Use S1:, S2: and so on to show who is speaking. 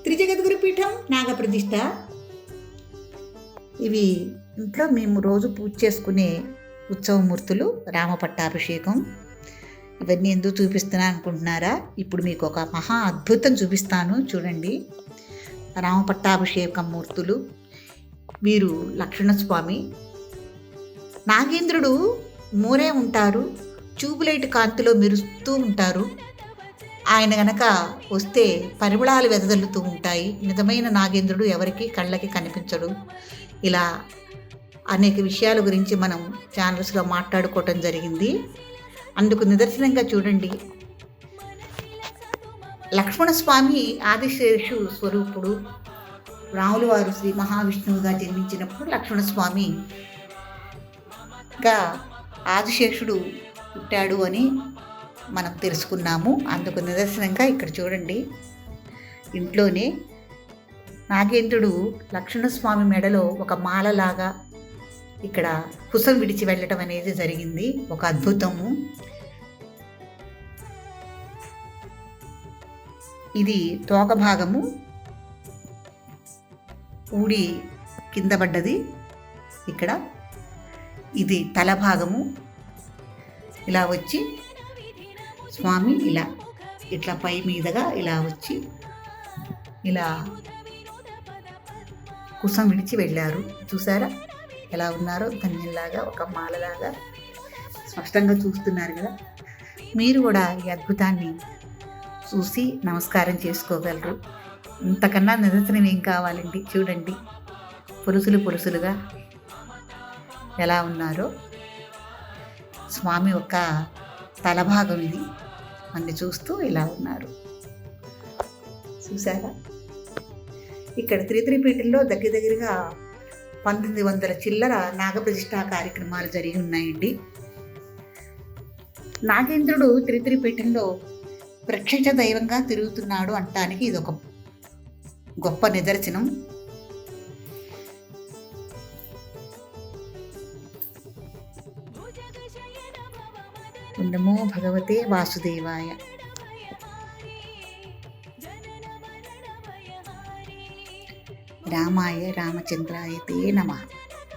S1: త్రిజగద్గురు పీఠం నాగప్రతిష్ఠ. ఇవి ఇంట్లో మేము రోజు పూజ చేసుకునే ఉత్సవమూర్తులు. రామ పట్టాభిషేకం. ఇవన్నీ ఎందుకు చూపిస్తున్నా అనుకుంటున్నారా? ఇప్పుడు మీకు ఒక మహా అద్భుతం చూపిస్తాను, చూడండి. రామ పట్టాభిషేకం మూర్తులు వీరు లక్ష్మణస్వామి. నాగేంద్రుడు మూరే ఉంటారు, ట్యూబ్లైట్ కాంతిలో మెరుస్తూ ఉంటారు. ఆయన గనక వస్తే పరిమళాలు వెదజల్లుతూ ఉంటాయి. నిజమైన నాగేంద్రుడు ఎవరికి కళ్ళకి కనిపించడు. ఇలా అనేక విషయాల గురించి మనం ఛానల్స్లో మాట్లాడుకోవటం జరిగింది. అందుకు నిదర్శనంగా చూడండి, లక్ష్మణస్వామి ఆదిశేషు స్వరూపుడు. రాములు వారు శ్రీ మహావిష్ణువుగా జన్మించినప్పుడు లక్ష్మణస్వామిగా ఆదిశేషుడు పుట్టాడు అని మనం తెలుసుకున్నాము. అందుకు నిదర్శనంగా ఇక్కడ చూడండి, ఇంట్లోనే నాగేంద్రుడు లక్ష్మణస్వామి మెడలో ఒక మాలలాగా ఇక్కడ కుసం విడిచి వెళ్ళటం అనేది జరిగింది. ఒక అద్భుతము. ఇది తోక భాగము ఊడి కింద పడ్డది. ఇక్కడ ఇది తల భాగము ఇలా వచ్చి స్వామి ఇట్లా పై మీదగా ఇలా వచ్చి ఇలా కుసం విడిచి వెళ్ళారు. చూసారా ఎలా ఉన్నారో? ధన్యంలాగా, ఒక మాలలాగా స్పష్టంగా చూస్తున్నారు కదా. మీరు కూడా ఈ అద్భుతాన్ని చూసి నమస్కారం చేసుకోగలరు. ఇంతకన్నా నిదర్శనం ఏం కావాలండి? చూడండి, పొలుసులుగా ఎలా ఉన్నారో. స్వామి ఒక తలభాగం ఇది. అన్ని చూస్తూ ఇలా ఉన్నారు, చూసారా? ఇక్కడ త్రిత్రిపీఠంలో దగ్గరగా 1900 చిల్లర నాగప్రతిష్ఠా కార్యక్రమాలు జరిగి ఉన్నాయండి. నాగేంద్రుడు త్రిత్రిపీఠంలో ప్రత్యక్ష దైవంగా తిరుగుతున్నాడు అనటానికి ఇది ఒక గొప్ప నిదర్శనం. నమో భగవతే వాసుదేవాయ. రామాయ రామచంద్రాయ తే నమః.